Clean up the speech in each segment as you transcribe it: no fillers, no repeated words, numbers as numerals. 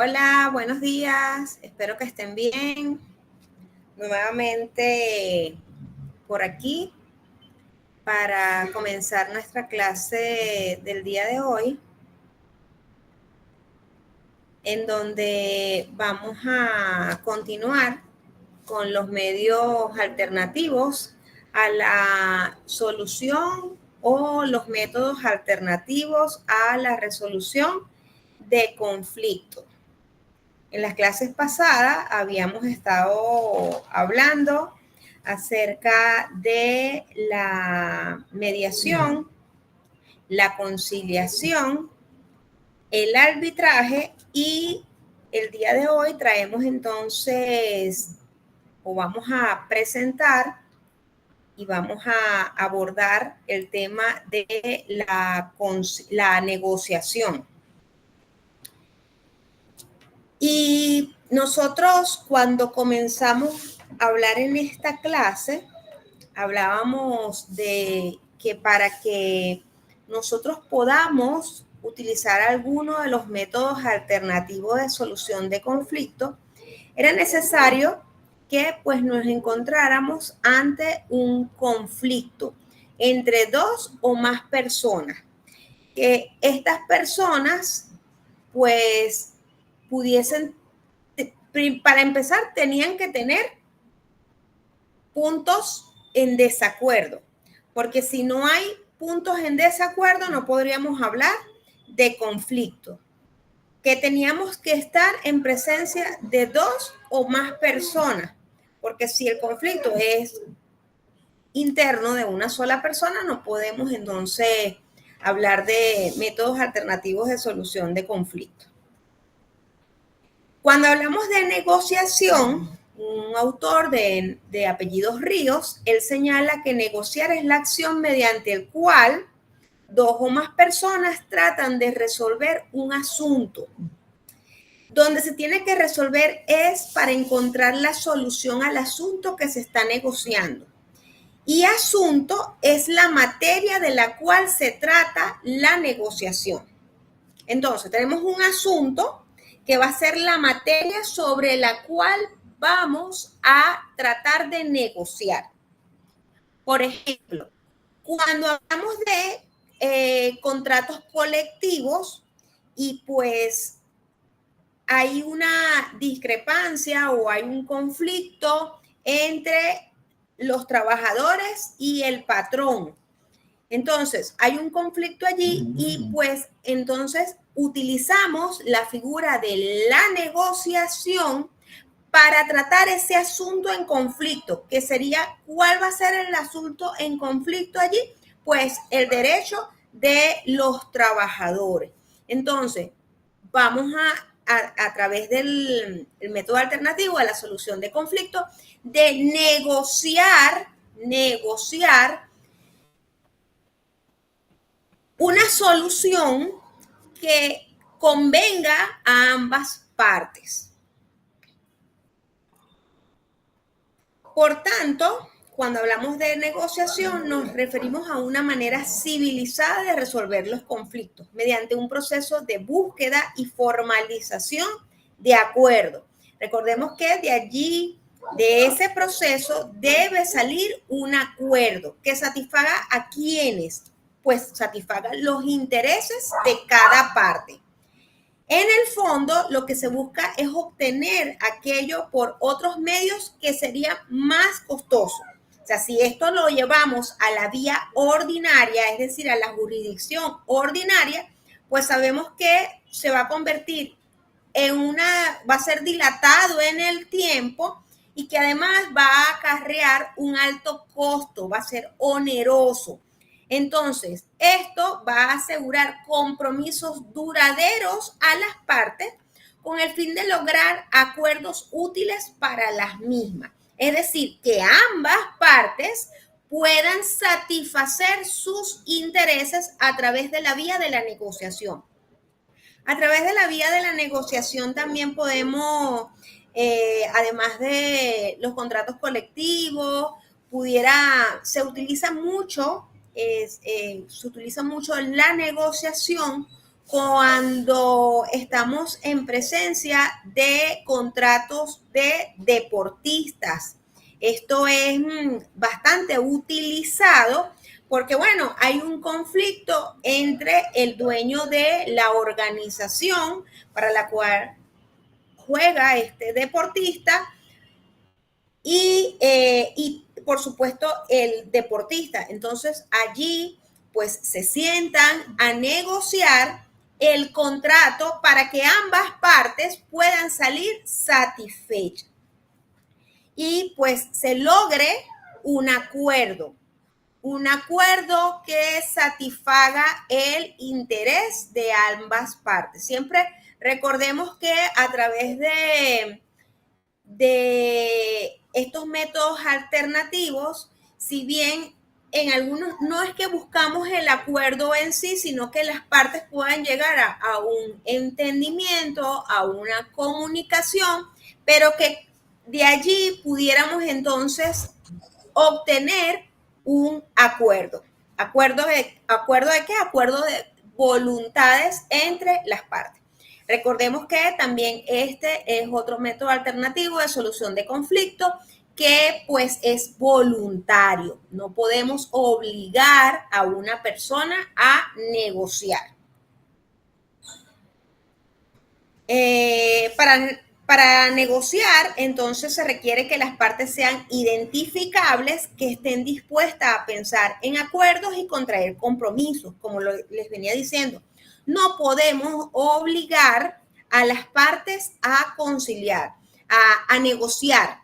Hola, buenos días. Espero que estén bien. Nuevamente por aquí para comenzar nuestra clase del día de hoy, en donde vamos a continuar con los medios alternativos a la solución o los métodos alternativos a la resolución de conflictos. En las clases pasadas habíamos estado hablando acerca de la mediación, la conciliación, el arbitraje y el día de hoy traemos entonces o vamos a presentar y vamos a abordar el tema de la negociación. Y nosotros cuando comenzamos a hablar en esta clase, hablábamos de que para que nosotros podamos utilizar alguno de los métodos alternativos de solución de conflictos, era necesario que pues nos encontráramos ante un conflicto entre dos o más personas. Que estas personas pues pudiesen, para empezar, tenían que tener puntos en desacuerdo, porque si no hay puntos en desacuerdo no podríamos hablar de conflicto, que teníamos que estar en presencia de dos o más personas, porque si el conflicto es interno de una sola persona, no podemos entonces hablar de métodos alternativos de solución de conflicto. Cuando hablamos de negociación, un autor de apellidos Ríos, él señala que negociar es la acción mediante el cual dos o más personas tratan de resolver un asunto. Donde se tiene que resolver es para encontrar la solución al asunto que se está negociando. Y asunto es la materia de la cual se trata la negociación. Entonces, tenemos un asunto que va a ser la materia sobre la cual vamos a tratar de negociar. Por ejemplo, cuando hablamos de contratos colectivos y pues hay una discrepancia o hay un conflicto entre los trabajadores y el patrón. Entonces, hay un conflicto allí y pues entonces utilizamos la figura de la negociación para tratar ese asunto en conflicto, que sería, ¿cuál va a ser el asunto en conflicto allí? Pues el derecho de los trabajadores. Entonces, vamos a través del método alternativo a la solución de conflicto, de negociar una solución que convenga a ambas partes. Por tanto, cuando hablamos de negociación, nos referimos a una manera civilizada de resolver los conflictos mediante un proceso de búsqueda y formalización de acuerdo. Recordemos que de allí, de ese proceso, debe salir un acuerdo que satisfaga a quienes, pues satisfaga los intereses de cada parte. En el fondo, lo que se busca es obtener aquello por otros medios que sería más costoso. O sea, si esto lo llevamos a la vía ordinaria, es decir, a la jurisdicción ordinaria, pues sabemos que se va a convertir va a ser dilatado en el tiempo y que además va a acarrear un alto costo, va a ser oneroso. Entonces, esto va a asegurar compromisos duraderos a las partes con el fin de lograr acuerdos útiles para las mismas. Es decir, que ambas partes puedan satisfacer sus intereses a través de la vía de la negociación. A través de la vía de la negociación también podemos, además de los contratos colectivos, se utiliza mucho la negociación cuando estamos en presencia de contratos de deportistas. Esto es bastante utilizado porque, bueno, hay un conflicto entre el dueño de la organización para la cual juega este deportista y por supuesto, el deportista. Entonces, allí, pues, se sientan a negociar el contrato para que ambas partes puedan salir satisfechas y, pues, se logre un acuerdo que satisfaga el interés de ambas partes. Siempre recordemos que a través de estos métodos alternativos, si bien en algunos no es que buscamos el acuerdo en sí, sino que las partes puedan llegar a un entendimiento, a una comunicación, pero que de allí pudiéramos entonces obtener un acuerdo. ¿Acuerdo de qué? Acuerdo de voluntades entre las partes. Recordemos que también este es otro método alternativo de solución de conflicto que pues es voluntario. No podemos obligar a una persona a negociar. Para negociar, entonces se requiere que las partes sean identificables, que estén dispuestas a pensar en acuerdos y contraer compromisos, como les venía diciendo. No podemos obligar a las partes a conciliar, a negociar,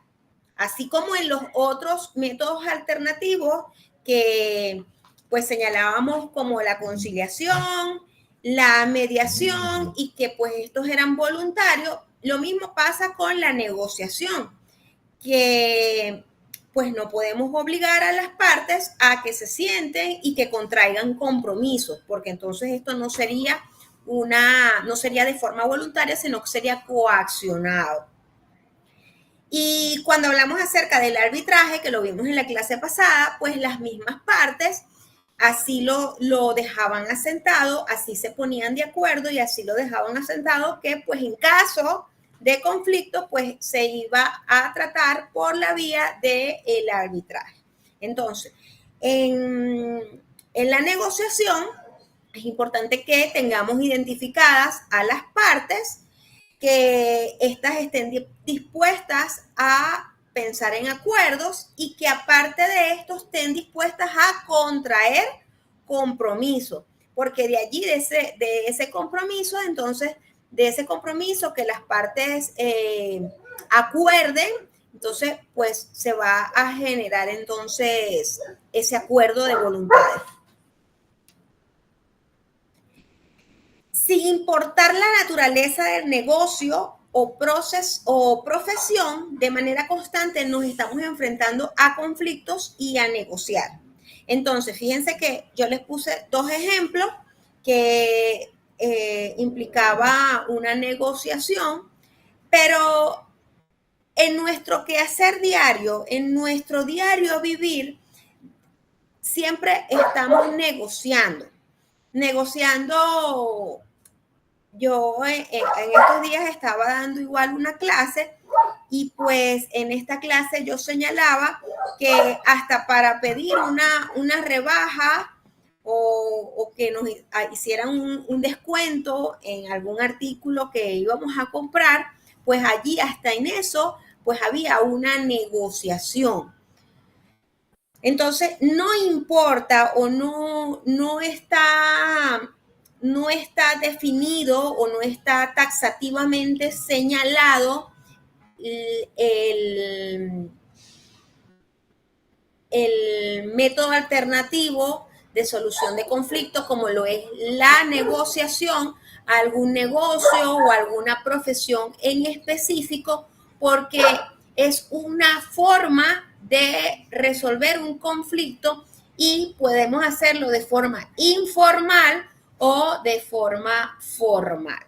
así como en los otros métodos alternativos que pues señalábamos como la conciliación, la mediación y que pues estos eran voluntarios. Lo mismo pasa con la negociación, que pues no podemos obligar a las partes a que se sienten y que contraigan compromisos, porque entonces esto no sería de forma voluntaria, sino que sería coaccionado. Y cuando hablamos acerca del arbitraje, que lo vimos en la clase pasada, pues las mismas partes así lo dejaban asentado, así se ponían de acuerdo y así lo dejaban asentado, que pues en caso de conflicto, pues se iba a tratar por la vía del arbitraje. Entonces, en la negociación es importante que tengamos identificadas a las partes, que éstas estén dispuestas a pensar en acuerdos y que aparte de esto estén dispuestas a contraer compromiso, porque de allí, de ese compromiso, entonces, de ese compromiso que las partes acuerden, entonces, pues se va a generar entonces ese acuerdo de voluntades. Sin importar la naturaleza del negocio o profesión, de manera constante nos estamos enfrentando a conflictos y a negociar. Entonces, fíjense que yo les puse dos ejemplos que implicaba una negociación, pero en nuestro quehacer diario, en nuestro diario vivir, siempre estamos negociando. Yo en estos días estaba dando igual una clase y pues en esta clase yo señalaba que hasta para pedir una rebaja o que nos hicieran un descuento en algún artículo que íbamos a comprar, pues allí hasta en eso pues había una negociación. Entonces, no importa o no está definido o no está taxativamente señalado el método alternativo de solución de conflictos, como lo es la negociación, algún negocio o alguna profesión en específico, porque es una forma de resolver un conflicto y podemos hacerlo de forma informal o de forma formal.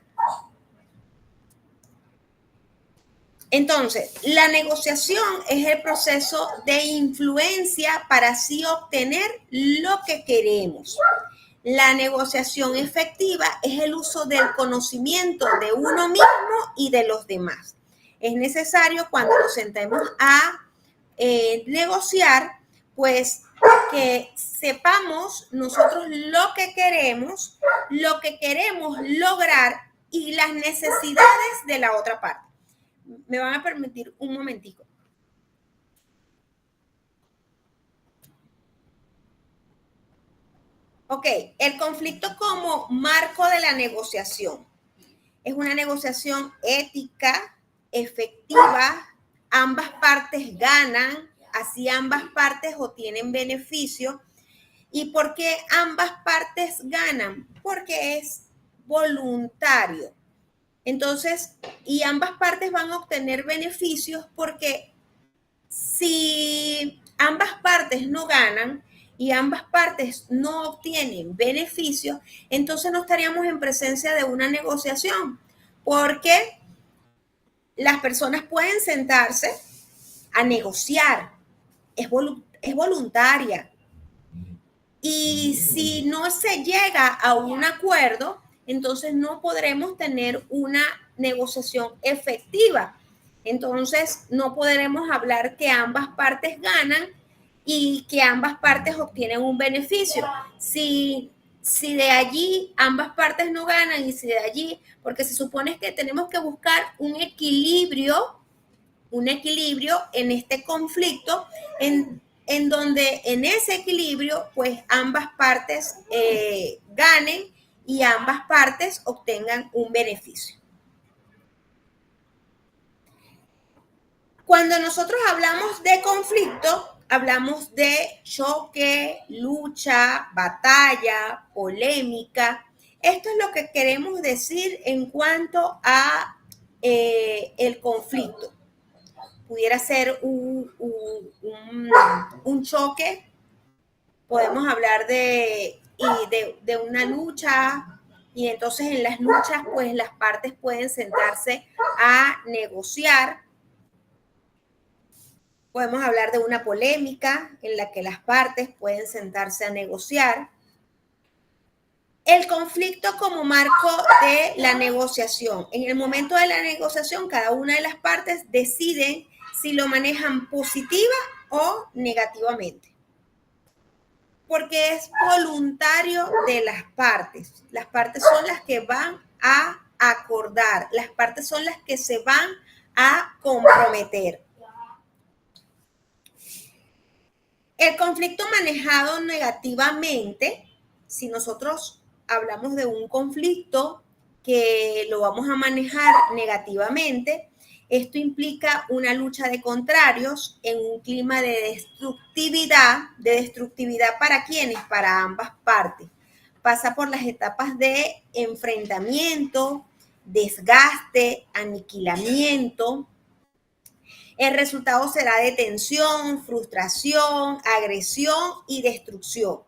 Entonces, la negociación es el proceso de influencia para así obtener lo que queremos. La negociación efectiva es el uso del conocimiento de uno mismo y de los demás. Es necesario cuando nos sentemos a negociar, pues que sepamos nosotros lo que queremos lograr y las necesidades de la otra parte. Me van a permitir un momentico. Ok, el conflicto como marco de la negociación. Es una negociación ética, efectiva, ambas partes ganan, así ambas partes obtienen beneficio. ¿Y por qué ambas partes ganan? Porque es voluntario. Entonces, y ambas partes van a obtener beneficios porque si ambas partes no ganan y ambas partes no obtienen beneficios, entonces no estaríamos en presencia de una negociación, porque las personas pueden sentarse a negociar, es voluntaria. Y si no se llega a un acuerdo, entonces no podremos tener una negociación efectiva. Entonces no podremos hablar que ambas partes ganan y que ambas partes obtienen un beneficio. Si de allí ambas partes no ganan y si de allí, porque se supone que tenemos que buscar un equilibrio en este conflicto en donde en ese equilibrio pues ambas partes ganen y ambas partes obtengan un beneficio. Cuando nosotros hablamos de conflicto, hablamos de choque, lucha, batalla, polémica. Esto es lo que queremos decir en cuanto a el conflicto. Pudiera ser un choque, podemos hablar de una lucha, y entonces en las luchas pues las partes pueden sentarse a negociar. Podemos hablar de una polémica en la que las partes pueden sentarse a negociar. El conflicto como marco de la negociación. En el momento de la negociación, cada una de las partes decide si lo manejan positiva o negativamente, porque es voluntario de las partes. Las partes son las que van a acordar, las partes son las que se van a comprometer. El conflicto manejado negativamente, si nosotros hablamos de un conflicto que lo vamos a manejar negativamente, esto implica una lucha de contrarios en un clima de destructividad para quienes, para ambas partes. Pasa por las etapas de enfrentamiento, desgaste, aniquilamiento. El resultado será de tensión, frustración, agresión y destrucción.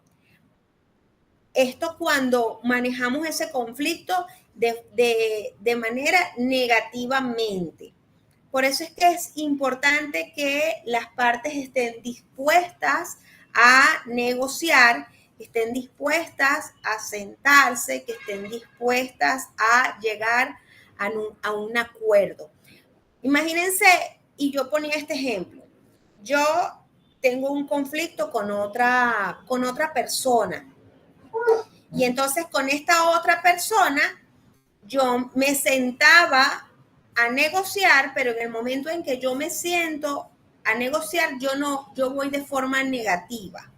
Esto cuando manejamos ese conflicto de manera negativamente. Por eso es que es importante que las partes estén dispuestas a negociar, que estén dispuestas a sentarse, que estén dispuestas a llegar a un acuerdo. Imagínense, y yo ponía este ejemplo, yo tengo un conflicto con otra persona, y entonces con esta otra persona yo me sentaba a negociar, pero en el momento en que yo me siento a negociar, yo voy de forma negativa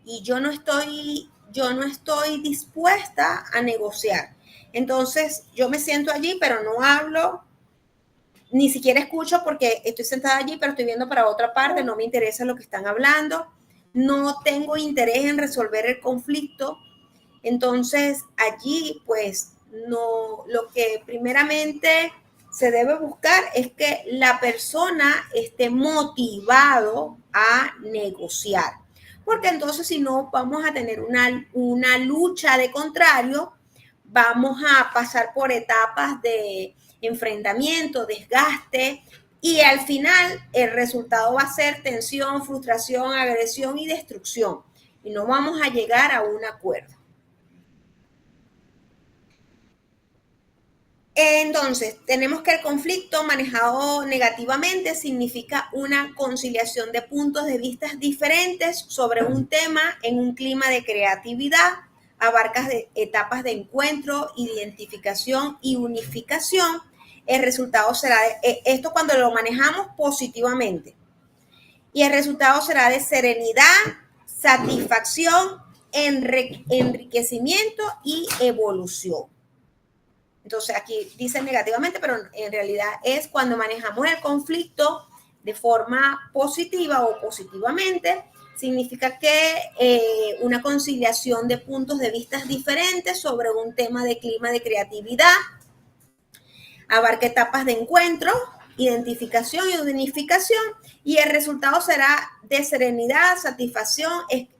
y yo no estoy dispuesta a negociar. Entonces yo me siento allí, pero no hablo, ni siquiera escucho porque estoy sentada allí, pero estoy viendo para otra parte, no me interesa lo que están hablando, no tengo interés en resolver el conflicto. Entonces allí pues no, lo que primeramente se debe buscar es que la persona esté motivado a negociar, porque entonces si no vamos a tener una lucha de contrario, vamos a pasar por etapas de enfrentamiento, desgaste, y al final el resultado va a ser tensión, frustración, agresión y destrucción, y no vamos a llegar a un acuerdo. Entonces, tenemos que el conflicto manejado negativamente significa una conciliación de puntos de vista diferentes sobre un tema en un clima de creatividad, abarca etapas de encuentro, identificación y unificación. El resultado será, esto cuando lo manejamos positivamente, y el resultado será de serenidad, satisfacción, enriquecimiento y evolución. Entonces aquí dice negativamente, pero en realidad es cuando manejamos el conflicto de forma positiva o positivamente, significa que una conciliación de puntos de vista diferentes sobre un tema de clima de creatividad, abarca etapas de encuentro, identificación y unificación, y el resultado será de serenidad, satisfacción,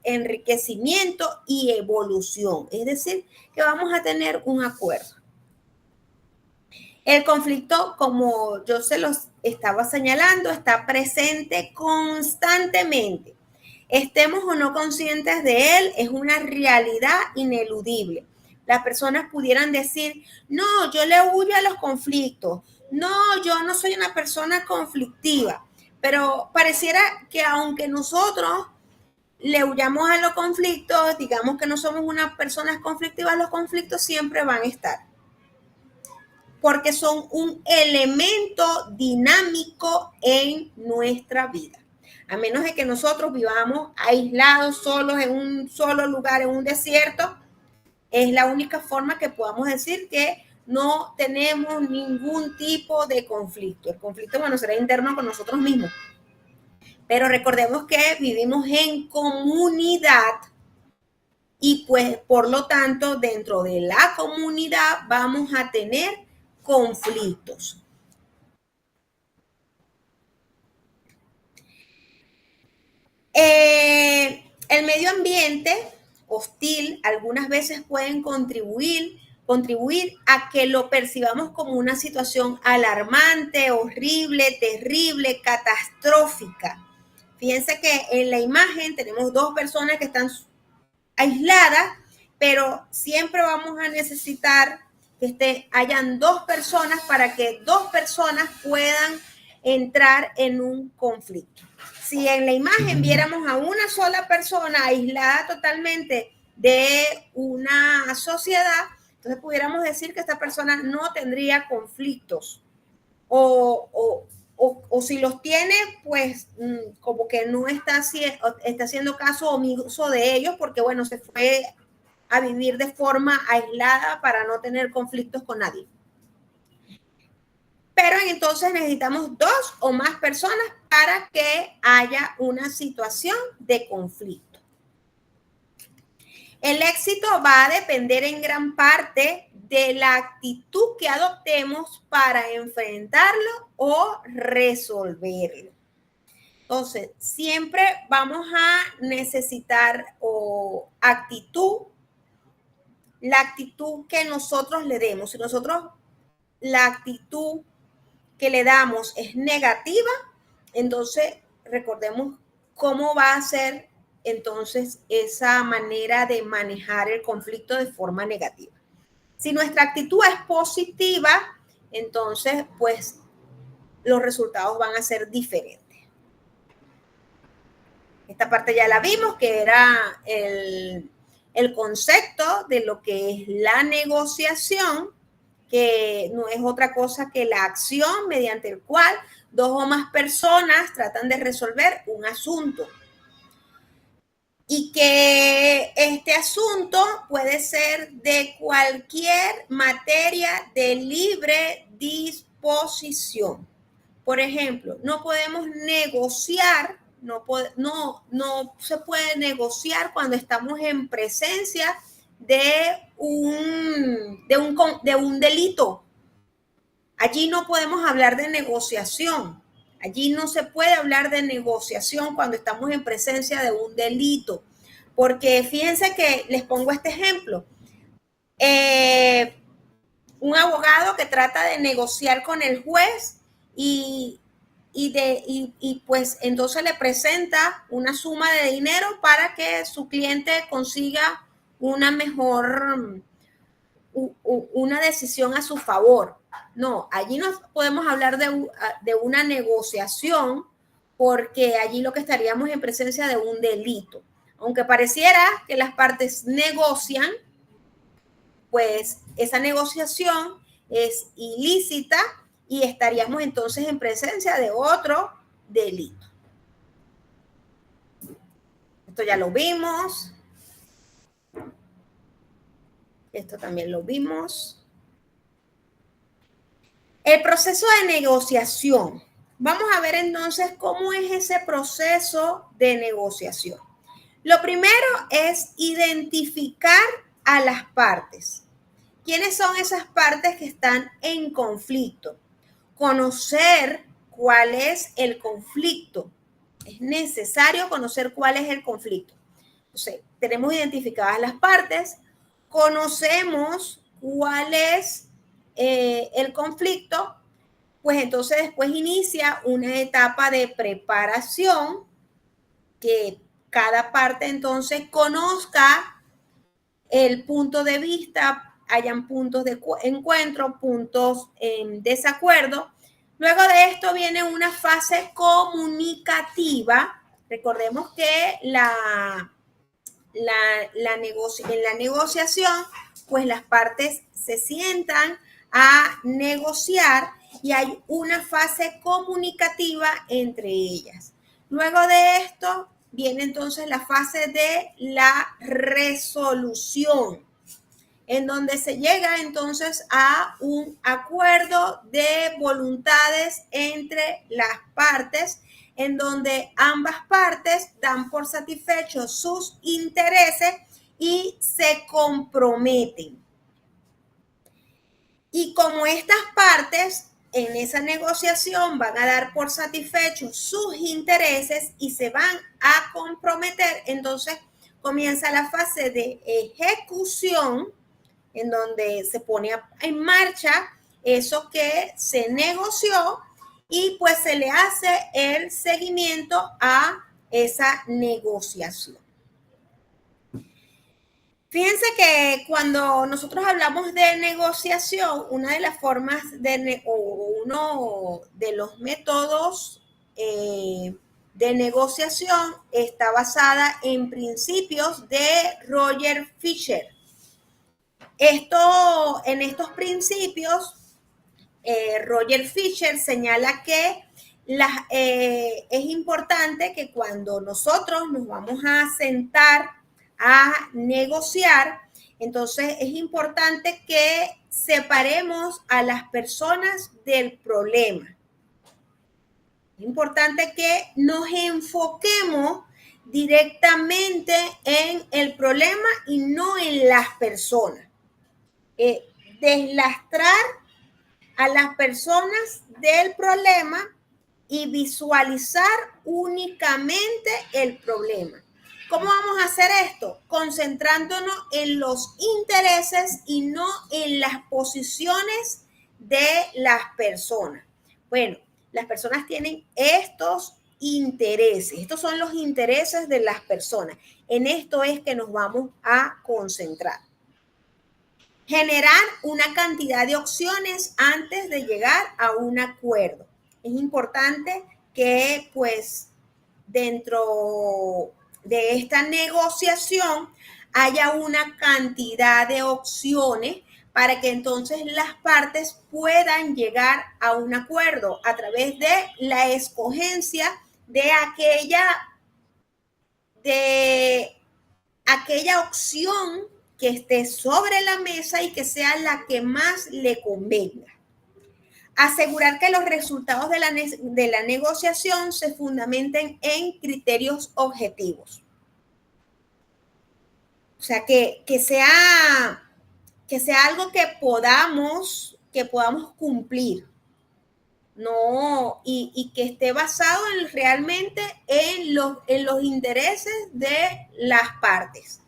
enriquecimiento y evolución. Es decir, que vamos a tener un acuerdo. El conflicto, como yo se los estaba señalando, está presente constantemente. Estemos o no conscientes de él, es una realidad ineludible. Las personas pudieran decir, no, yo le huyo a los conflictos, no, yo no soy una persona conflictiva, pero pareciera que aunque nosotros le huyamos a los conflictos, digamos que no somos unas personas conflictivas, los conflictos siempre van a estar, porque son un elemento dinámico en nuestra vida. A menos de que nosotros vivamos aislados, solos, en un solo lugar, en un desierto, es la única forma que podamos decir que no tenemos ningún tipo de conflicto. El conflicto, bueno, será interno con nosotros mismos. Pero recordemos que vivimos en comunidad y pues por lo tanto dentro de la comunidad vamos a tener conflictos. El medio ambiente hostil algunas veces pueden contribuir a que lo percibamos como una situación alarmante, horrible, terrible, catastrófica. Fíjense que en la imagen tenemos dos personas que están aisladas, pero siempre vamos a necesitar que hayan dos personas para que dos personas puedan entrar en un conflicto. Si en la imagen viéramos a una sola persona aislada totalmente de una sociedad, entonces pudiéramos decir que esta persona no tendría conflictos o si los tiene, pues como que no está haciendo caso omiso de ellos porque, bueno, se fue a vivir de forma aislada para no tener conflictos con nadie. Pero entonces necesitamos dos o más personas para que haya una situación de conflicto. El éxito va a depender en gran parte de la actitud que adoptemos para enfrentarlo o resolverlo. Entonces, siempre vamos a necesitar actitud, la actitud que nosotros le demos. Si nosotros la actitud que le damos es negativa, entonces recordemos cómo va a ser entonces esa manera de manejar el conflicto de forma negativa. Si nuestra actitud es positiva, entonces pues los resultados van a ser diferentes. Esta parte ya la vimos, que era el concepto de lo que es la negociación, que no es otra cosa que la acción mediante el cual dos o más personas tratan de resolver un asunto. Y que este asunto puede ser de cualquier materia de libre disposición. Por ejemplo, no podemos negociar, no se puede negociar cuando estamos en presencia de un delito. Allí no podemos hablar de negociación. Allí no se puede hablar de negociación cuando estamos en presencia de un delito. Porque fíjense que les pongo este ejemplo. Un abogado que trata de negociar con el juez y pues entonces le presenta una suma de dinero para que su cliente consiga una mejor una decisión a su favor. No, allí no podemos hablar de una negociación, porque allí lo que estaríamos en presencia de un delito. Aunque pareciera que las partes negocian, pues esa negociación es ilícita y estaríamos entonces en presencia de otro delito. Esto ya lo vimos. Esto también lo vimos. El proceso de negociación. Vamos a ver entonces cómo es ese proceso de negociación. Lo primero es identificar a las partes. ¿Quiénes son esas partes que están en conflicto? Conocer cuál es el conflicto. Es necesario conocer cuál es el conflicto. Entonces, tenemos identificadas las partes, conocemos cuál es el conflicto, pues entonces después inicia una etapa de preparación, que cada parte entonces conozca el punto de vista, hayan puntos de encuentro, puntos en desacuerdo. Luego de esto viene una fase comunicativa. Recordemos que en la negociación, pues las partes se sientan a negociar y hay una fase comunicativa entre ellas. Luego de esto viene entonces la fase de la resolución, en donde se llega entonces a un acuerdo de voluntades entre las partes, en donde ambas partes dan por satisfechos sus intereses y se comprometen. Y como estas partes en esa negociación van a dar por satisfechos sus intereses y se van a comprometer, entonces comienza la fase de ejecución, en donde se pone en marcha eso que se negoció y pues se le hace el seguimiento a esa negociación. Fíjense que cuando nosotros hablamos de negociación, una de las formas uno de los métodos de negociación está basada en principios de Roger Fisher. En estos principios, Roger Fisher señala que es importante que cuando nosotros nos vamos a sentar a negociar, entonces es importante que separemos a las personas del problema. Es importante que nos enfoquemos directamente en el problema y no en las personas. Deslastrar a las personas del problema y visualizar únicamente el problema. ¿Cómo vamos a hacer esto? Concentrándonos en los intereses y no en las posiciones de las personas. Bueno, las personas tienen estos intereses. Estos son los intereses de las personas. En esto es que nos vamos a concentrar. Generar una cantidad de opciones antes de llegar a un acuerdo. Es importante que, pues, dentro de esta negociación haya una cantidad de opciones para que entonces las partes puedan llegar a un acuerdo a través de la escogencia de aquella opción que esté sobre la mesa y que sea la que más le convenga. Asegurar que los resultados de la negociación se fundamenten en criterios objetivos. O sea, que sea algo que podamos cumplir. No, y que esté basado realmente en los intereses de las partes.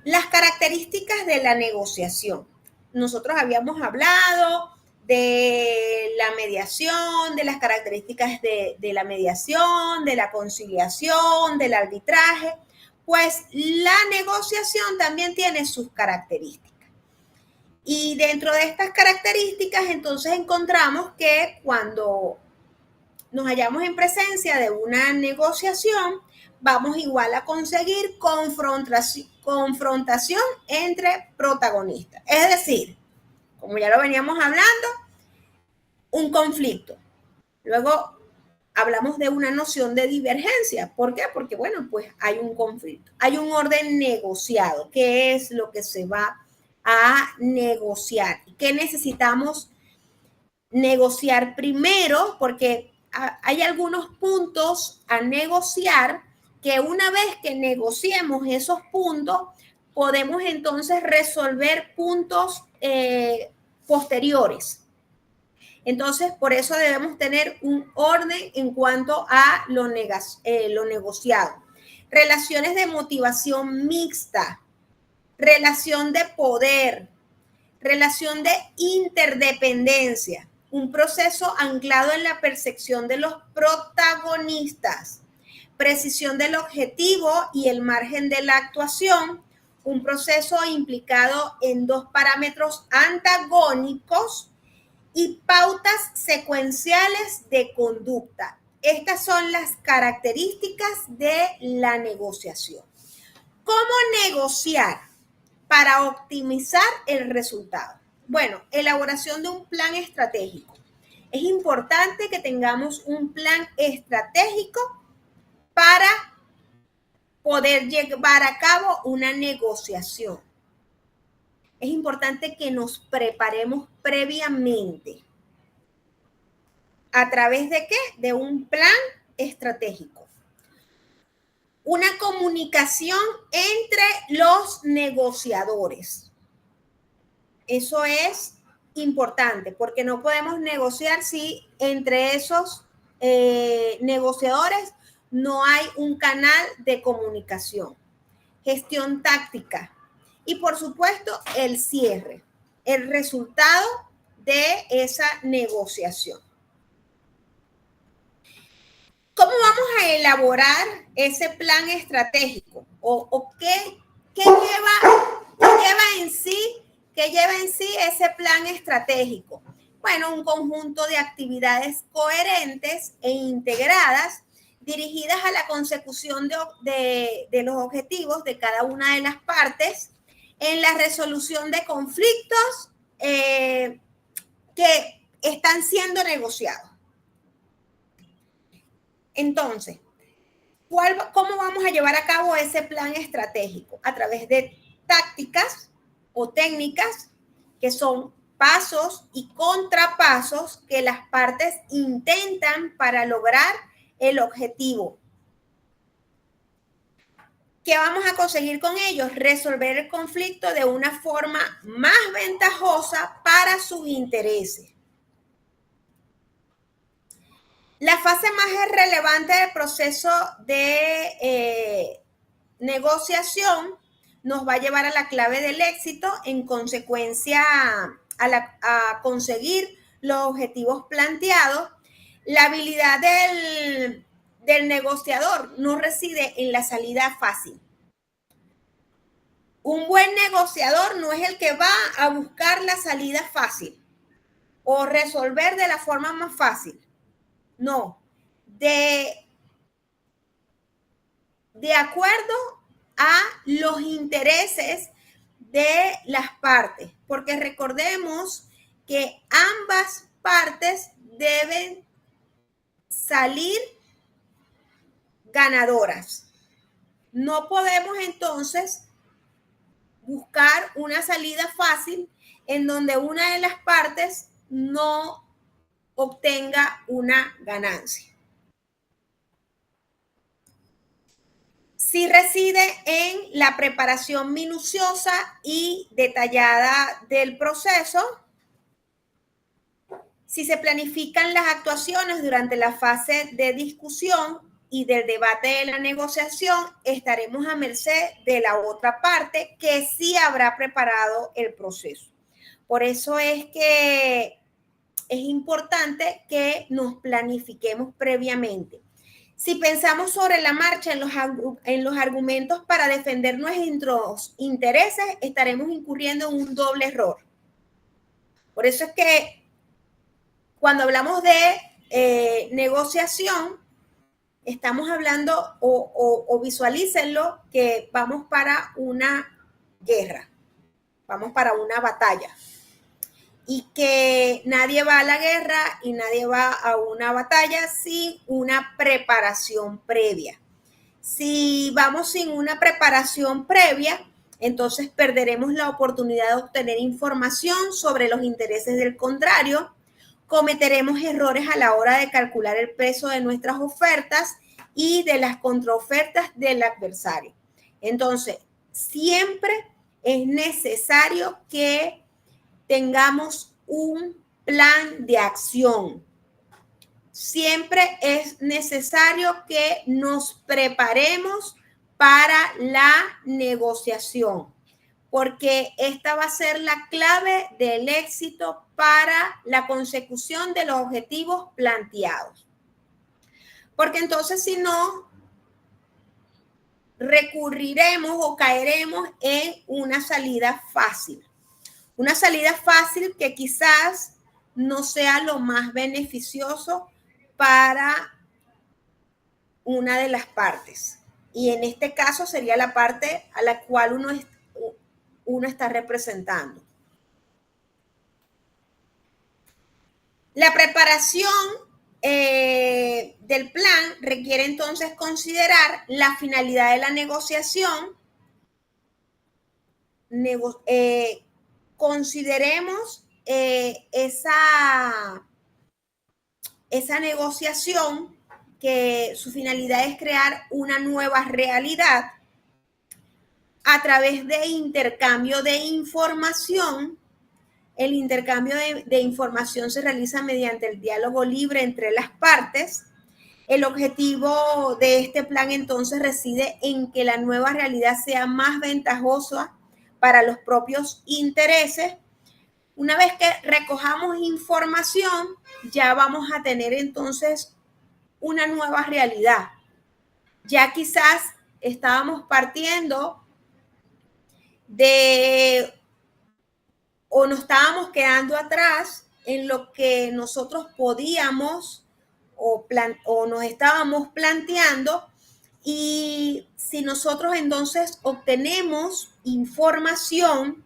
Las características de la negociación. Nosotros habíamos hablado de la mediación, de las características de la mediación, de la conciliación, del arbitraje. pues la negociación también tiene sus características. Y dentro de estas características, entonces encontramos que cuando nos hallamos en presencia de una negociación, vamos igual a conseguir confrontación entre protagonistas. Es decir, como ya lo veníamos hablando, un conflicto. Luego hablamos de una noción de divergencia. ¿Por qué? Porque, bueno, pues hay un conflicto, hay un orden negociado. ¿Qué es lo que se va a negociar? ¿Qué necesitamos negociar primero? Porque hay algunos puntos a negociar que una vez que negociemos esos puntos, podemos entonces resolver puntos posteriores. Entonces, por eso debemos tener un orden en cuanto a lo negociado. Relaciones de motivación mixta, relación de poder, relación de interdependencia, un proceso anclado en la percepción de los protagonistas, precisión del objetivo y el margen de la actuación, un proceso implicado en dos parámetros antagónicos y pautas secuenciales de conducta. Estas son las características de la negociación. ¿Cómo negociar para optimizar el resultado? Bueno, elaboración de un plan estratégico. Es importante que tengamos un plan estratégico para poder llevar a cabo una negociación. Es importante que nos preparemos previamente. ¿A través de qué? De un plan estratégico. Una comunicación entre los negociadores. Eso es importante porque no podemos negociar si entre esos negociadores no hay un canal de comunicación. Gestión táctica. Y por supuesto, el cierre, el resultado de esa negociación. ¿Cómo vamos a elaborar ese plan estratégico? ¿O qué lleva en sí ese plan estratégico? Bueno, un conjunto de actividades coherentes e integradas dirigidas a la consecución de los objetivos de cada una de las partes en la resolución de conflictos que están siendo negociados. Entonces, ¿cómo vamos a llevar a cabo ese plan estratégico? A través de tácticas o técnicas que son pasos y contrapasos que las partes intentan para lograr el objetivo. ¿Qué vamos a conseguir con ellos? Resolver el conflicto de una forma más ventajosa para sus intereses. La fase más relevante del proceso de negociación nos va a llevar a la clave del éxito, en consecuencia a conseguir los objetivos planteados. La habilidad del negociador no reside en la salida fácil. Un buen negociador no es el que va a buscar la salida fácil o resolver de la forma más fácil. No, de acuerdo a los intereses de las partes, porque recordemos que ambas partes deben salir ganadoras. No podemos entonces buscar una salida fácil en donde una de las partes no obtenga una ganancia. Sí reside en la preparación minuciosa y detallada del proceso. Si se planifican las actuaciones durante la fase de discusión y del debate de la negociación, estaremos a merced de la otra parte que sí habrá preparado el proceso. Por eso es que es importante que nos planifiquemos previamente. Si pensamos sobre la marcha en los argumentos para defender nuestros intereses, estaremos incurriendo en un doble error. Por eso es que cuando hablamos de negociación, estamos hablando o visualícenlo que vamos para una guerra, vamos para una batalla. Y que nadie va a la guerra y nadie va a una batalla sin una preparación previa. Si vamos sin una preparación previa, entonces perderemos la oportunidad de obtener información sobre los intereses del contrario, cometeremos errores a la hora de calcular el peso de nuestras ofertas y de las contraofertas del adversario. Entonces, siempre es necesario que tengamos un plan de acción. Siempre es necesario que nos preparemos para la negociación, porque esta va a ser la clave del éxito para la consecución de los objetivos planteados. Porque entonces, si no, recurriremos o caeremos en una salida fácil. Una salida fácil que quizás no sea lo más beneficioso para una de las partes. Y en este caso sería la parte a la cual uno está representando. La preparación del plan requiere entonces considerar la finalidad de la negociación. Consideremos esa negociación que su finalidad es crear una nueva realidad a través de intercambio de información. El intercambio de información se realiza mediante el diálogo libre entre las partes. El objetivo de este plan entonces reside en que la nueva realidad sea más ventajosa para los propios intereses. Una vez que recojamos información, ya vamos a tener entonces una nueva realidad. Ya quizás estábamos partiendo o nos estábamos quedando atrás en lo que nosotros podíamos o nos estábamos planteando, y si nosotros entonces obtenemos información,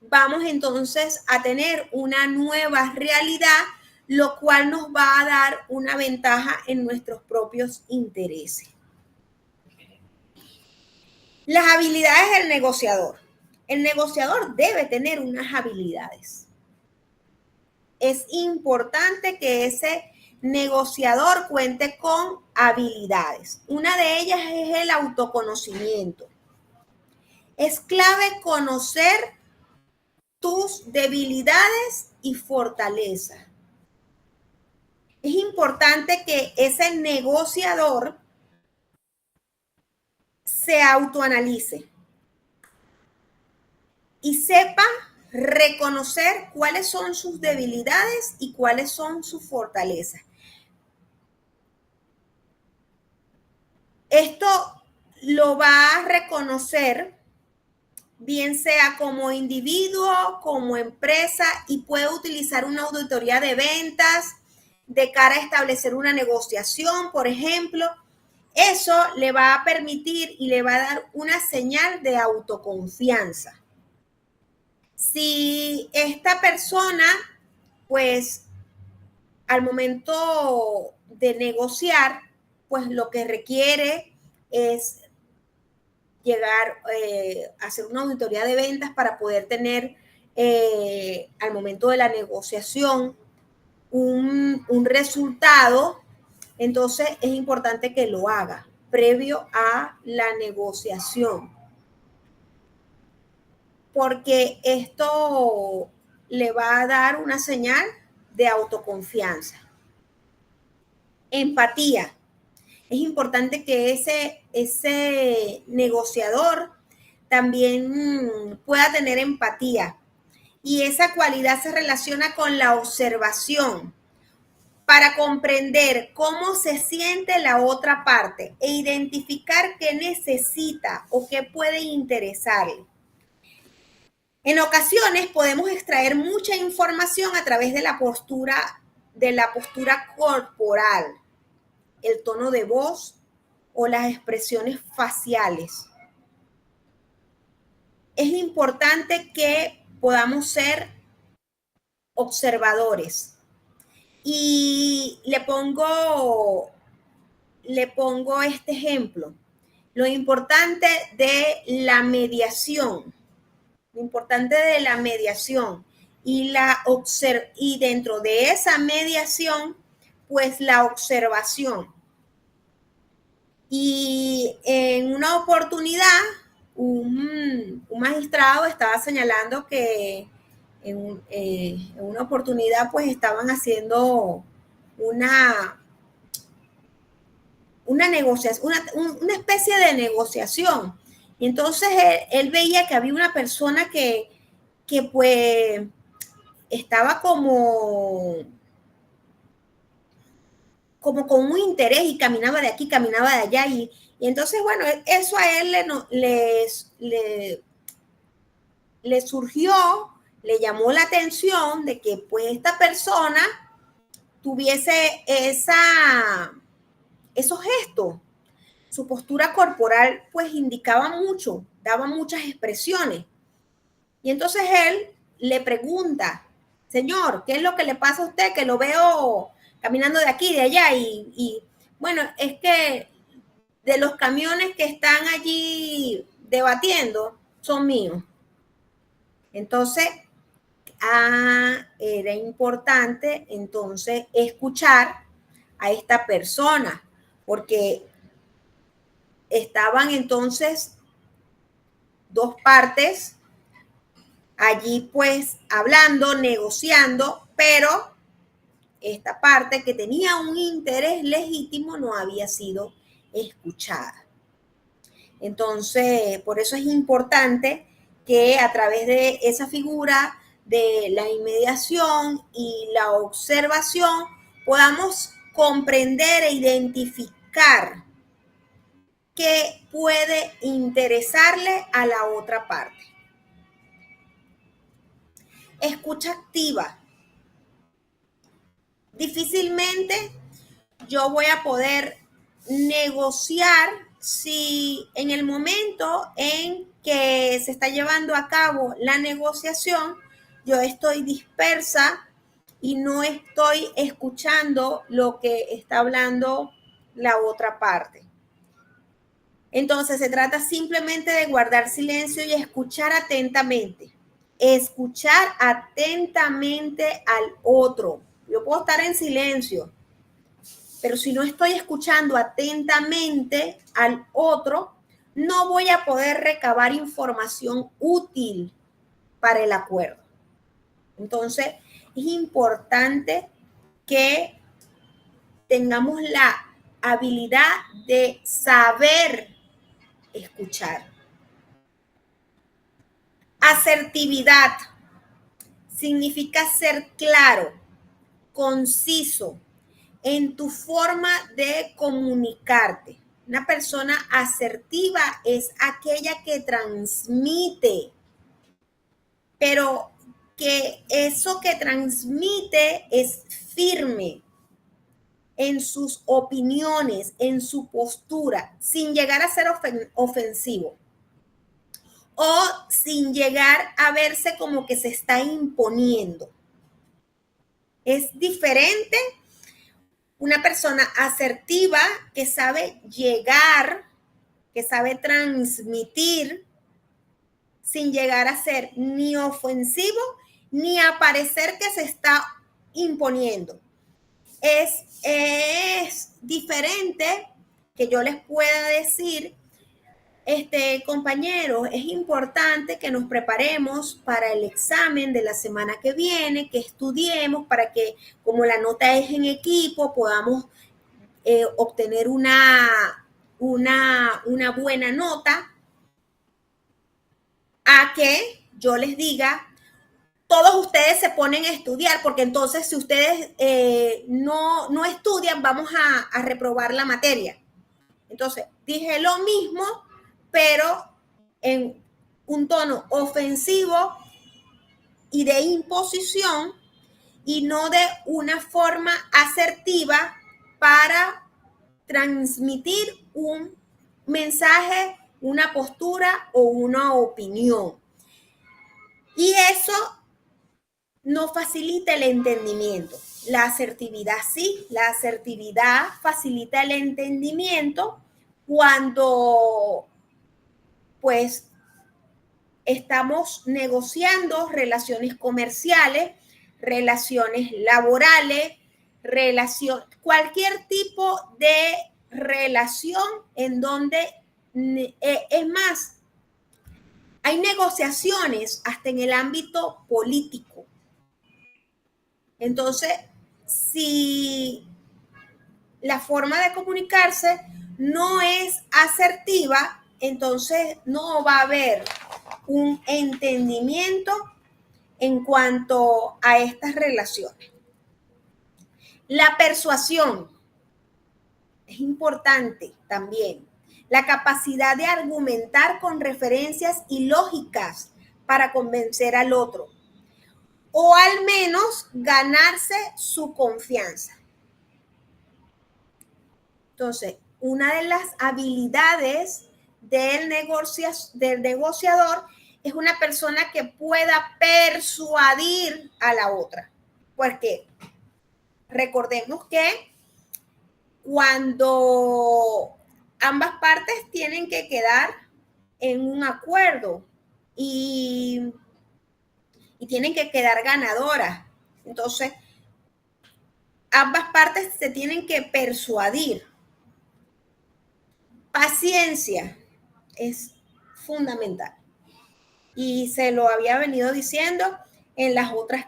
vamos entonces a tener una nueva realidad, lo cual nos va a dar una ventaja en nuestros propios intereses. Las habilidades del negociador. El negociador debe tener unas habilidades. Es importante que ese negociador cuente con habilidades. Una de ellas es el autoconocimiento. Es clave conocer tus debilidades y fortalezas. Es importante que ese negociador se autoanalice y sepa reconocer cuáles son sus debilidades y cuáles son sus fortalezas. Esto lo va a reconocer bien sea como individuo, como empresa, y puede utilizar una auditoría de ventas de cara a establecer una negociación, por ejemplo. Eso le va a permitir y le va a dar una señal de autoconfianza. Si esta persona, pues, al momento de negociar, pues lo que requiere es llegar a hacer una auditoría de ventas para poder tener al momento de la negociación un resultado, entonces es importante que lo haga previo a la negociación, porque esto le va a dar una señal de autoconfianza. Empatía. Es importante que ese negociador también pueda tener empatía, y esa cualidad se relaciona con la observación para comprender cómo se siente la otra parte e identificar qué necesita o qué puede interesarle. En ocasiones podemos extraer mucha información a través de la postura corporal, el tono de voz o las expresiones faciales. Es importante que podamos ser observadores. Y le pongo este ejemplo. Lo importante de la mediación. Lo importante de la mediación y dentro de esa mediación, pues la observación. Y en una oportunidad, un magistrado estaba señalando que en una oportunidad pues estaban haciendo una negociación, una especie de negociación. Y entonces él veía que había una persona que pues estaba como con un interés y caminaba de aquí, caminaba de allá. Y entonces, bueno, eso a él le surgió, le llamó la atención de que pues esta persona tuviese esos gestos. Su postura corporal pues indicaba mucho, daba muchas expresiones. Y entonces él le pregunta, señor, ¿qué es lo que le pasa a usted? Que lo veo caminando de aquí, de allá. Y bueno, es que de los camiones que están allí debatiendo son míos. Entonces, era importante entonces escuchar a esta persona, porque estaban entonces dos partes allí pues hablando, negociando, pero esta parte que tenía un interés legítimo no había sido escuchada. Entonces, por eso es importante que a través de esa figura de la inmediación y la observación podamos comprender e identificar qué puede interesarle a la otra parte. Escucha activa. Difícilmente yo voy a poder negociar si en el momento en que se está llevando a cabo la negociación, yo estoy dispersa y no estoy escuchando lo que está hablando la otra parte. Entonces se trata simplemente de guardar silencio y escuchar atentamente. Escuchar atentamente al otro. Yo puedo estar en silencio, pero si no estoy escuchando atentamente al otro, no voy a poder recabar información útil para el acuerdo. Entonces, es importante que tengamos la habilidad de saber escuchar. Asertividad significa ser claro, conciso en tu forma de comunicarte. Una persona asertiva es aquella que transmite, pero que eso que transmite es firme en sus opiniones, en su postura, sin llegar a ser ofensivo o sin llegar a verse como que se está imponiendo. Es diferente una persona asertiva que sabe llegar, que sabe transmitir sin llegar a ser ni ofensivo ni a parecer que se está imponiendo. Es diferente que yo les pueda decir, compañeros, es importante que nos preparemos para el examen de la semana que viene, que estudiemos para que, como la nota es en equipo, podamos obtener una buena nota, a que yo les diga, todos ustedes se ponen a estudiar, porque entonces si ustedes no estudian, vamos a reprobar la materia. Entonces, dije lo mismo, pero en un tono ofensivo y de imposición, y no de una forma asertiva para transmitir un mensaje, una postura o una opinión. Y eso no facilita el entendimiento. La asertividad sí, la asertividad facilita el entendimiento cuando pues estamos negociando relaciones comerciales, relaciones laborales, cualquier tipo de relación en donde, es más, hay negociaciones hasta en el ámbito político. Entonces, si la forma de comunicarse no es asertiva, entonces no va a haber un entendimiento en cuanto a estas relaciones. La persuasión es importante también. La capacidad de argumentar con referencias y lógicas para convencer al otro, o al menos ganarse su confianza. Entonces, una de las habilidades del negociador es una persona que pueda persuadir a la otra. Porque recordemos que cuando ambas partes tienen que quedar en un acuerdo y tienen que quedar ganadoras, entonces ambas partes se tienen que persuadir. Paciencia es fundamental. Y se lo había venido diciendo en las otras,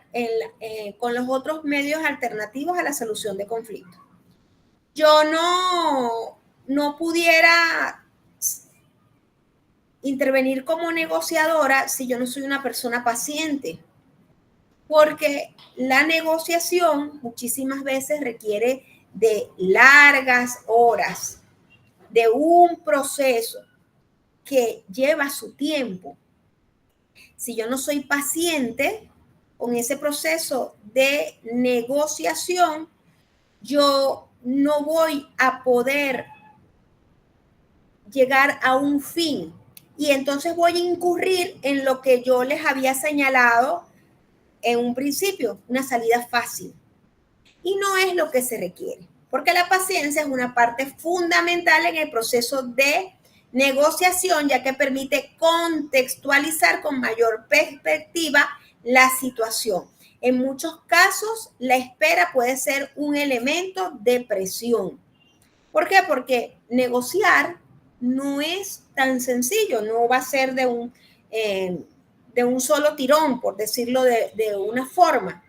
con los otros medios alternativos a la solución de conflictos. Yo no pudiera intervenir como negociadora si yo no soy una persona paciente, porque la negociación muchísimas veces requiere de largas horas, de un proceso que lleva su tiempo. Si yo no soy paciente con ese proceso de negociación, yo no voy a poder llegar a un fin. Y entonces voy a incurrir en lo que yo les había señalado en un principio, una salida fácil. Y no es lo que se requiere, porque la paciencia es una parte fundamental en el proceso de negociación, ya que permite contextualizar con mayor perspectiva la situación. En muchos casos, la espera puede ser un elemento de presión. ¿Por qué? Porque negociar no es tan sencillo, no va a ser de un solo tirón, por decirlo de una forma.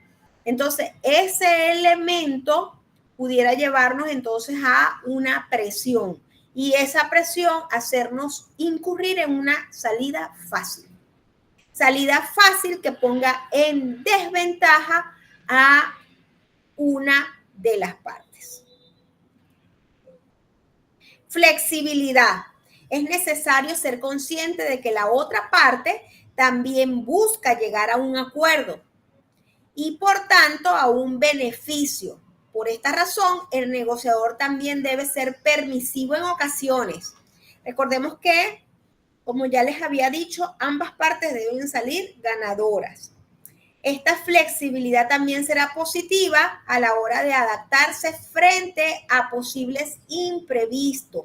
Entonces, ese elemento pudiera llevarnos entonces a una presión, y esa presión hacernos incurrir en una salida fácil. Salida fácil que ponga en desventaja a una de las partes. Flexibilidad. Es necesario ser consciente de que la otra parte también busca llegar a un acuerdo y por tanto a un beneficio. Por esta razón, el negociador también debe ser permisivo en ocasiones. Recordemos que, como ya les había dicho, ambas partes deben salir ganadoras. Esta flexibilidad también será positiva a la hora de adaptarse frente a posibles imprevistos.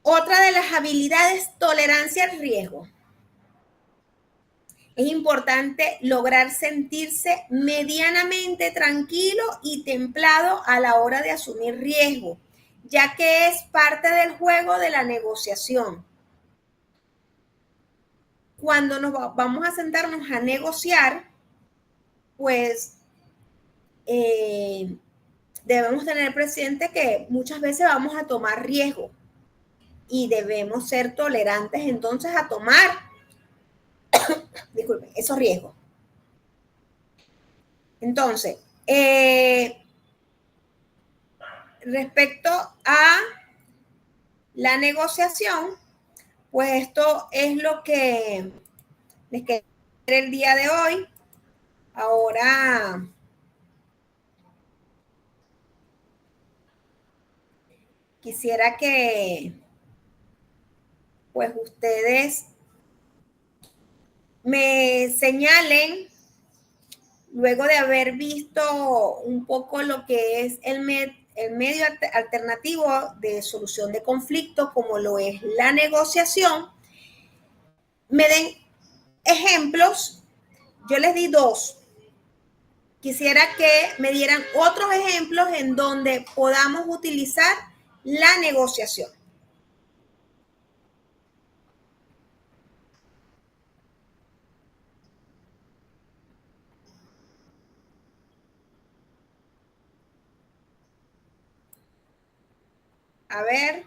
Otra de las habilidades, tolerancia al riesgo. Es importante lograr sentirse medianamente tranquilo y templado a la hora de asumir riesgo, ya que es parte del juego de la negociación. Cuando vamos a sentarnos a negociar, pues debemos tener presente que muchas veces vamos a tomar riesgo y debemos ser tolerantes entonces a tomar disculpen, esos riesgos. Entonces, respecto a la negociación, pues esto es lo que les quería el día de hoy. Ahora quisiera que pues ustedes me señalen, luego de haber visto un poco lo que es el medio alternativo de solución de conflictos, como lo es la negociación, me den ejemplos. Yo les di 2. Quisiera que me dieran otros ejemplos en donde podamos utilizar la negociación. A ver.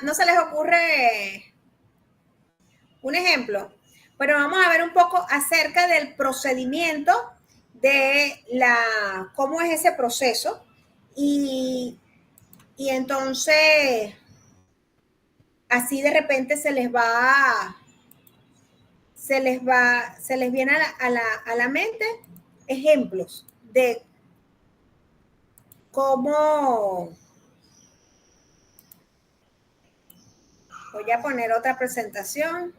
No se les ocurre un ejemplo, pero vamos a ver un poco acerca del procedimiento de cómo es ese proceso y entonces así de repente se les viene a la mente ejemplos de cómo. Voy a poner otra presentación.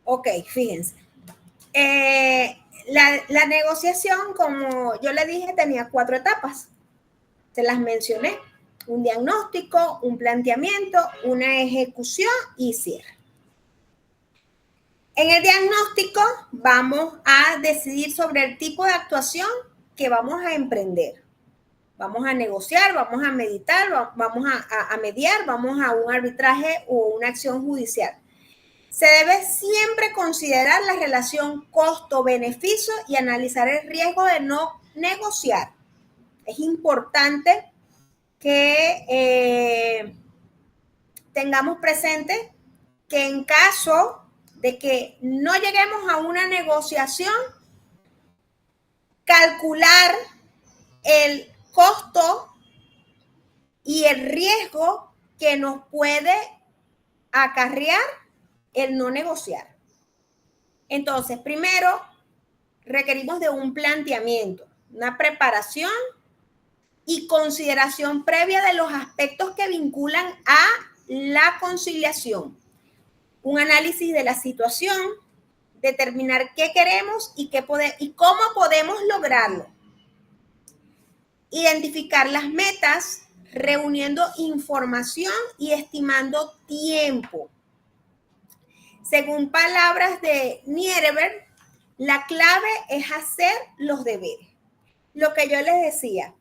Ok, fíjense. La negociación, como yo le dije, tenía 4 etapas. Se las mencioné. Un diagnóstico, un planteamiento, una ejecución y cierre. En el diagnóstico vamos a decidir sobre el tipo de actuación que vamos a emprender. Vamos a negociar, vamos a meditar, vamos a mediar, vamos a un arbitraje o una acción judicial. Se debe siempre considerar la relación costo-beneficio y analizar el riesgo de no negociar. Es importante que tengamos presente que en caso de que no lleguemos a una negociación, calcular el costo y el riesgo que nos puede acarrear el no negociar. Entonces, primero, requerimos de un planteamiento, una preparación y consideración previa de los aspectos que vinculan a la conciliación. Un análisis de la situación, determinar qué queremos y cómo podemos lograrlo. Identificar las metas, reuniendo información y estimando tiempo. Según palabras de Niederberg, la clave es hacer los deberes. Lo que yo les decía,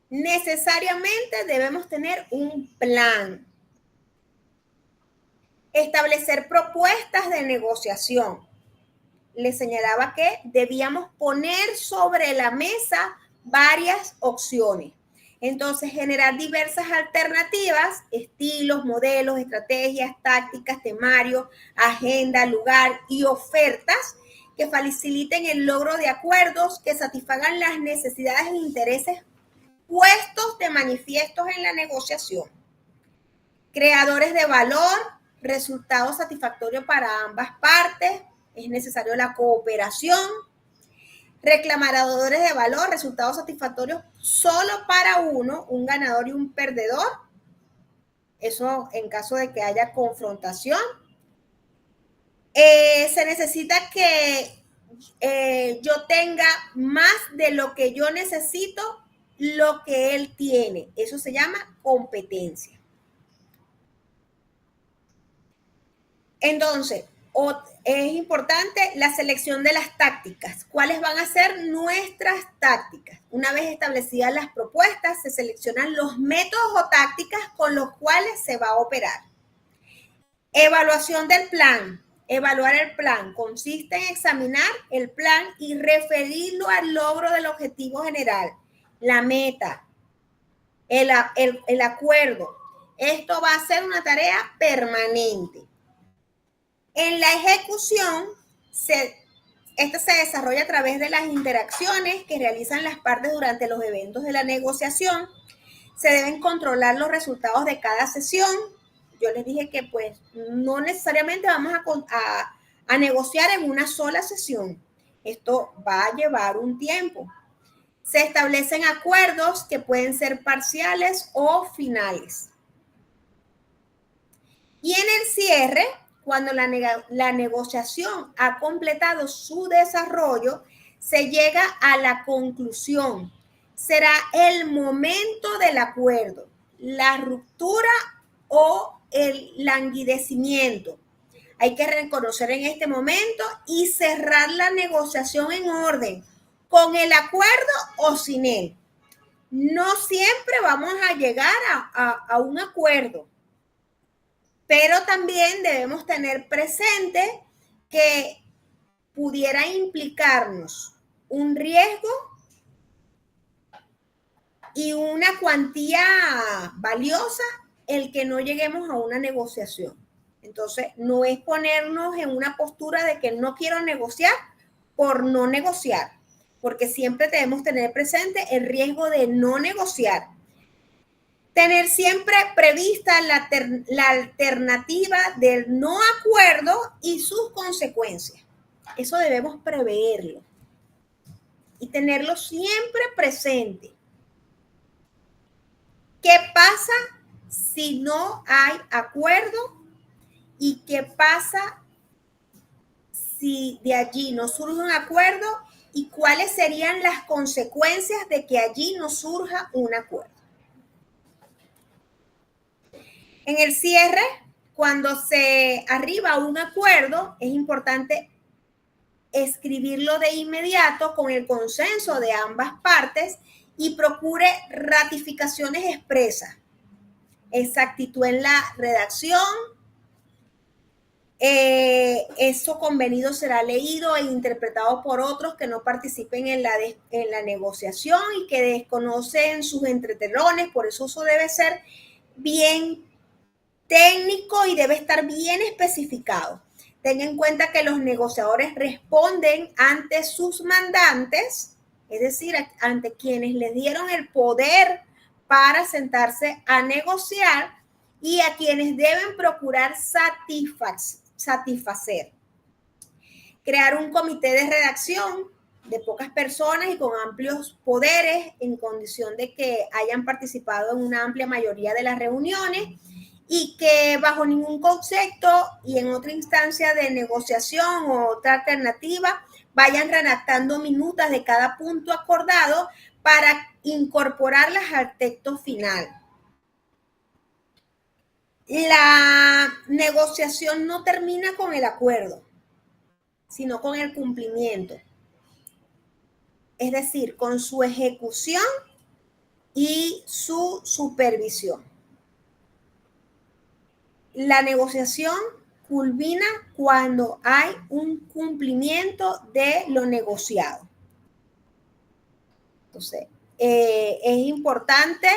necesariamente debemos tener un plan. Establecer propuestas de negociación. Les señalaba que debíamos poner sobre la mesa varias opciones. Entonces, generar diversas alternativas, estilos, modelos, estrategias, tácticas, temarios, agenda, lugar y ofertas que faciliten el logro de acuerdos que satisfagan las necesidades e intereses puestos de manifiestos en la negociación. Creadores de valor, resultados satisfactorios para ambas partes, es necesario la cooperación. Reclamadores de valor, resultados satisfactorios solo para uno, un ganador y un perdedor. Eso en caso de que haya confrontación. Se necesita que yo tenga más de lo que yo necesito, lo que él tiene. Eso se llama competencia. Entonces, es importante la selección de las tácticas. ¿Cuáles van a ser nuestras tácticas? Una vez establecidas las propuestas, se seleccionan los métodos o tácticas con los cuales se va a operar. Evaluación del plan. Evaluar el plan consiste en examinar el plan y referirlo al logro del objetivo general, la meta, el acuerdo. Esto va a ser una tarea permanente. En la ejecución, esta se desarrolla a través de las interacciones que realizan las partes durante los eventos de la negociación. Se deben controlar los resultados de cada sesión. Yo les dije que pues no necesariamente vamos a negociar en una sola sesión. Esto va a llevar un tiempo. Se establecen acuerdos que pueden ser parciales o finales. Y en el cierre, cuando la negociación ha completado su desarrollo, se llega a la conclusión. Será el momento del acuerdo, la ruptura o el languidecimiento. Hay que reconocer en este momento y cerrar la negociación en orden, con el acuerdo o sin él. No siempre vamos a llegar a un acuerdo, pero también debemos tener presente que pudiera implicarnos un riesgo y una cuantía valiosa el que no lleguemos a una negociación. Entonces, no es ponernos en una postura de que no quiero negociar por no negociar, porque siempre debemos tener presente el riesgo de no negociar. Tener siempre prevista la alternativa del no acuerdo y sus consecuencias. Eso debemos preverlo y tenerlo siempre presente. ¿Qué pasa si no hay acuerdo? ¿Y qué pasa si de allí no surge un acuerdo? ¿Y cuáles serían las consecuencias de que allí no surja un acuerdo? En el cierre, cuando se arriba a un acuerdo, es importante escribirlo de inmediato con el consenso de ambas partes y procure ratificaciones expresas, exactitud en la redacción. Eso convenido será leído e interpretado por otros que no participen en la negociación y que desconocen sus entretelones. Por eso debe ser bien técnico y debe estar bien especificado. Tenga en cuenta que los negociadores responden ante sus mandantes, es decir, ante quienes les dieron el poder para sentarse a negociar y a quienes deben procurar satisfacer. Crear un comité de redacción de pocas personas y con amplios poderes en condición de que hayan participado en una amplia mayoría de las reuniones y que bajo ningún concepto y en otra instancia de negociación o otra alternativa vayan redactando minutas de cada punto acordado para incorporarlas al texto final. La negociación no termina con el acuerdo, sino con el cumplimiento. Es decir, con su ejecución y su supervisión. La negociación culmina cuando hay un cumplimiento de lo negociado. Entonces, es importante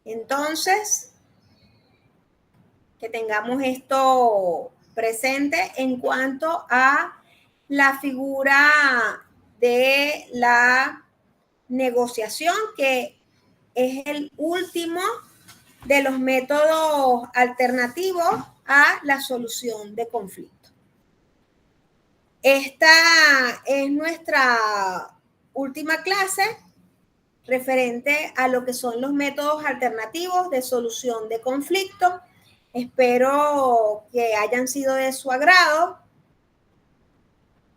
entonces que tengamos esto presente en cuanto a la figura de la negociación, que es el último de los métodos alternativos a la solución de conflictos. Esta es nuestra última clase referente a lo que son los métodos alternativos de solución de conflictos. Espero que hayan sido de su agrado.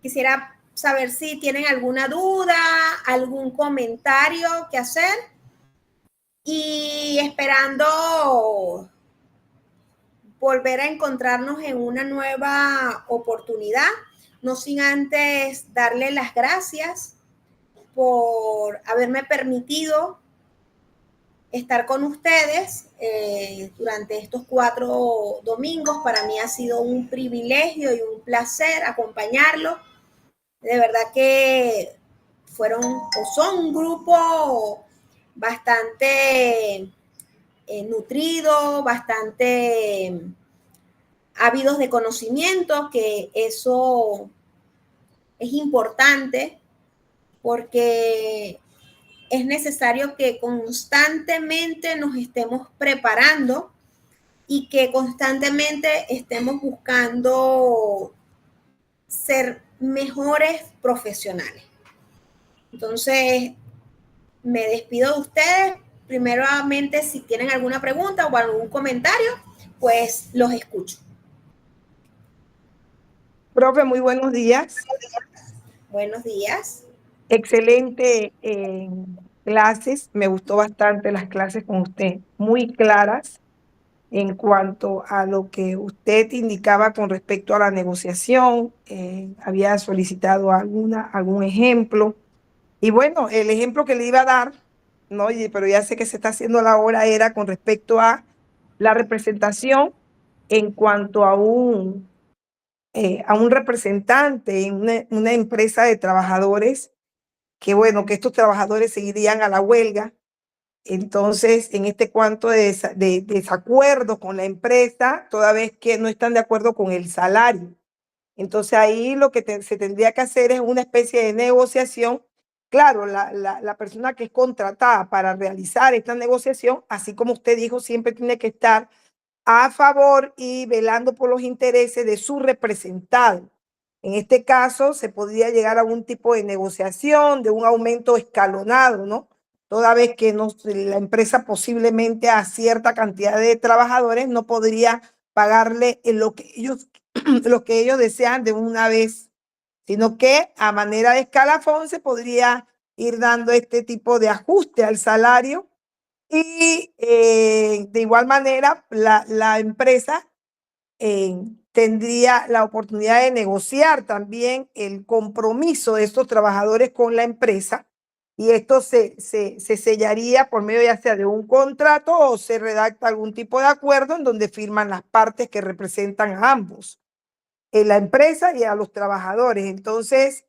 Quisiera saber si tienen alguna duda, algún comentario que hacer, y esperando volver a encontrarnos en una nueva oportunidad, no sin antes darle las gracias por haberme permitido estar con ustedes durante estos 4 domingos. Para mí ha sido un privilegio y un placer acompañarlos. De verdad que fueron o son un grupo bastante nutrido, bastante ávidos de conocimiento, que eso es importante porque es necesario que constantemente nos estemos preparando y que constantemente estemos buscando ser mejores profesionales. Entonces, me despido de ustedes. Primeramente, si tienen alguna pregunta o algún comentario, pues los escucho. Profe, muy buenos días. Buenos días. Excelente clases. Me gustó bastante las clases con usted, muy claras en cuanto a lo que usted indicaba con respecto a la negociación. Había solicitado algún ejemplo. Y bueno, el ejemplo que le iba a dar, ¿no? Pero ya sé que se está haciendo la hora, era con respecto a la representación en cuanto a un representante en una empresa de trabajadores, que bueno, que estos trabajadores seguirían a la huelga. Entonces, en este cuanto de desacuerdo con la empresa, toda vez que no están de acuerdo con el salario. Entonces, ahí lo que se tendría que hacer es una especie de negociación. Claro, la persona que es contratada para realizar esta negociación, así como usted dijo, siempre tiene que estar a favor y velando por los intereses de su representado. En este caso, se podría llegar a un tipo de negociación, de un aumento escalonado, ¿no? Toda vez que la empresa posiblemente a cierta cantidad de trabajadores no podría pagarle lo que ellos desean de una vez, sino que a manera de escalafón se podría ir dando este tipo de ajuste al salario. Y de igual manera, la empresa tendría la oportunidad de negociar también el compromiso de estos trabajadores con la empresa, y esto se sellaría por medio ya sea de un contrato o se redacta algún tipo de acuerdo en donde firman las partes que representan a ambos, la empresa y a los trabajadores. Entonces,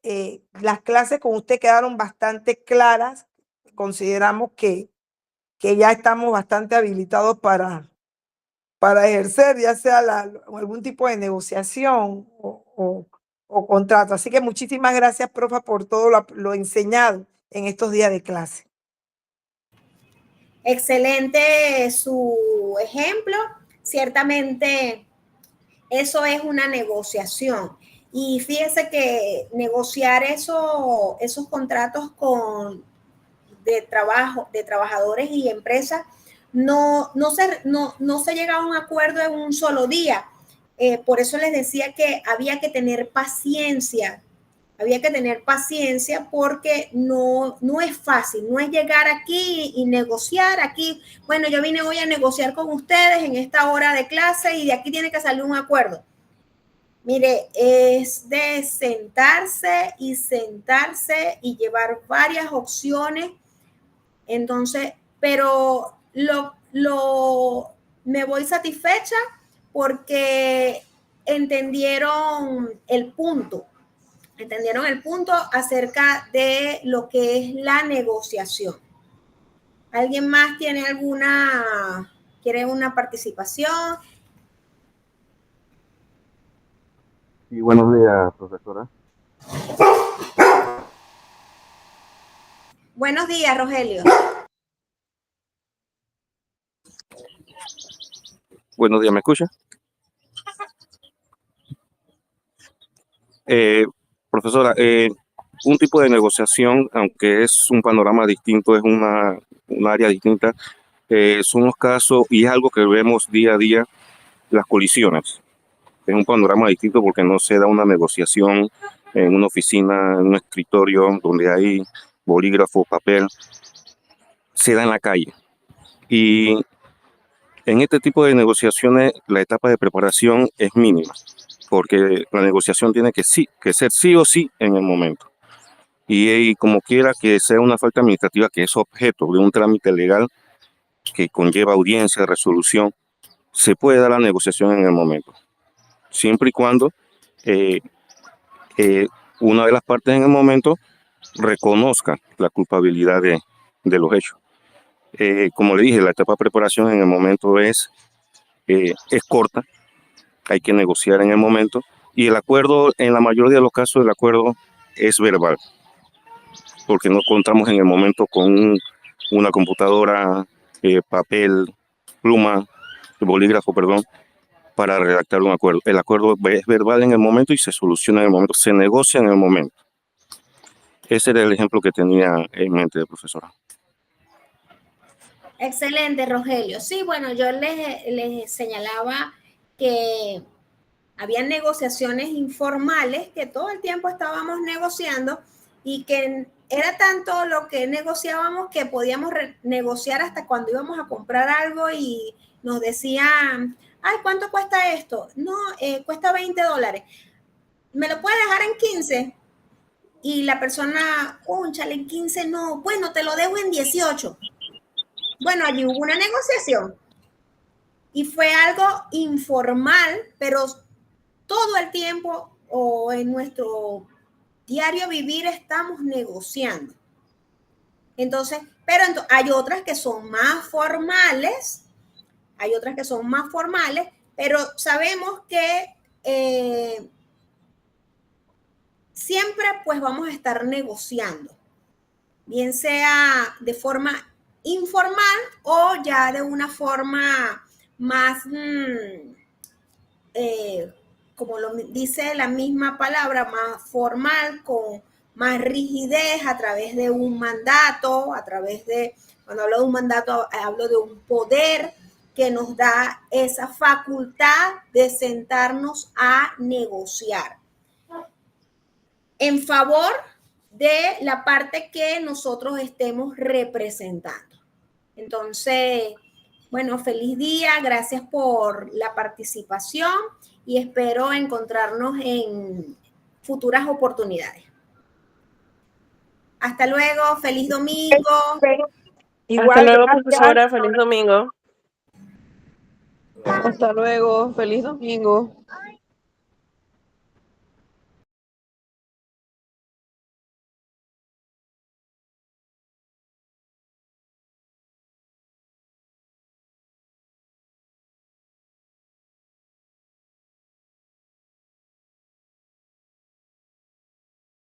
las clases con usted quedaron bastante claras. Consideramos que ya estamos bastante habilitados para ejercer ya sea algún tipo de negociación o contrato. Así que muchísimas gracias, profa, por todo lo enseñado en estos días de clase. Excelente su ejemplo. Ciertamente eso es una negociación. Y fíjese que negociar esos contratos de trabajo, de trabajadores y empresas, no se llega a un acuerdo en un solo día. Por eso les decía que había que tener paciencia. Había que tener paciencia porque no es fácil, no es llegar aquí y negociar aquí. Bueno, yo vine hoy a negociar con ustedes en esta hora de clase y de aquí tiene que salir un acuerdo. Mire, es de sentarse y llevar varias opciones. Entonces, pero me voy satisfecha porque entendieron el punto. ¿Entendieron el punto acerca de lo que es la negociación? ¿Alguien más quiere una participación? Y buenos días, profesora. Buenos días, Rogelio. Buenos días, ¿me escucha? Profesora, un tipo de negociación, aunque es un panorama distinto, es un área distinta, son los casos, y es algo que vemos día a día, las colisiones. Es un panorama distinto porque no se da una negociación en una oficina, en un escritorio donde hay bolígrafo, papel, se da en la calle. Y en este tipo de negociaciones la etapa de preparación es mínima, porque la negociación tiene que ser sí o sí en el momento. Y como quiera que sea una falta administrativa que es objeto de un trámite legal que conlleva audiencia, resolución, se puede dar la negociación en el momento, siempre y cuando eh, una de las partes en el momento reconozca la culpabilidad de los hechos. Como le dije, la etapa de preparación en el momento es corta, hay que negociar en el momento, y el acuerdo, en la mayoría de los casos, el acuerdo es verbal, porque no contamos en el momento con una computadora, papel, pluma, bolígrafo, perdón, para redactar un acuerdo. El acuerdo es verbal en el momento y se soluciona en el momento, se negocia en el momento. Ese era el ejemplo que tenía en mente, profesora. Excelente, Rogelio. Sí, bueno, yo les señalaba que había negociaciones informales que todo el tiempo estábamos negociando y que era tanto lo que negociábamos que podíamos negociar hasta cuando íbamos a comprar algo y nos decían, ay, ¿cuánto cuesta esto? No, cuesta $20. ¿Me lo puedes dejar en 15? Y la persona, cónchale, en 15 no, bueno, te lo dejo en 18. Bueno, allí hubo una negociación y fue algo informal, pero todo el tiempo o en nuestro diario vivir estamos negociando. Entonces, pero hay otras que son más formales, pero sabemos que siempre pues vamos a estar negociando, bien sea de forma informal o ya de una forma más, como lo dice la misma palabra, más formal, con más rigidez a través de un mandato, cuando hablo de un mandato, hablo de un poder que nos da esa facultad de sentarnos a negociar en favor de la parte que nosotros estemos representando. Entonces, bueno, feliz día, gracias por la participación y espero encontrarnos en futuras oportunidades. Hasta luego, feliz domingo. Igual, hasta luego, profesora, feliz domingo. Hasta luego, feliz domingo.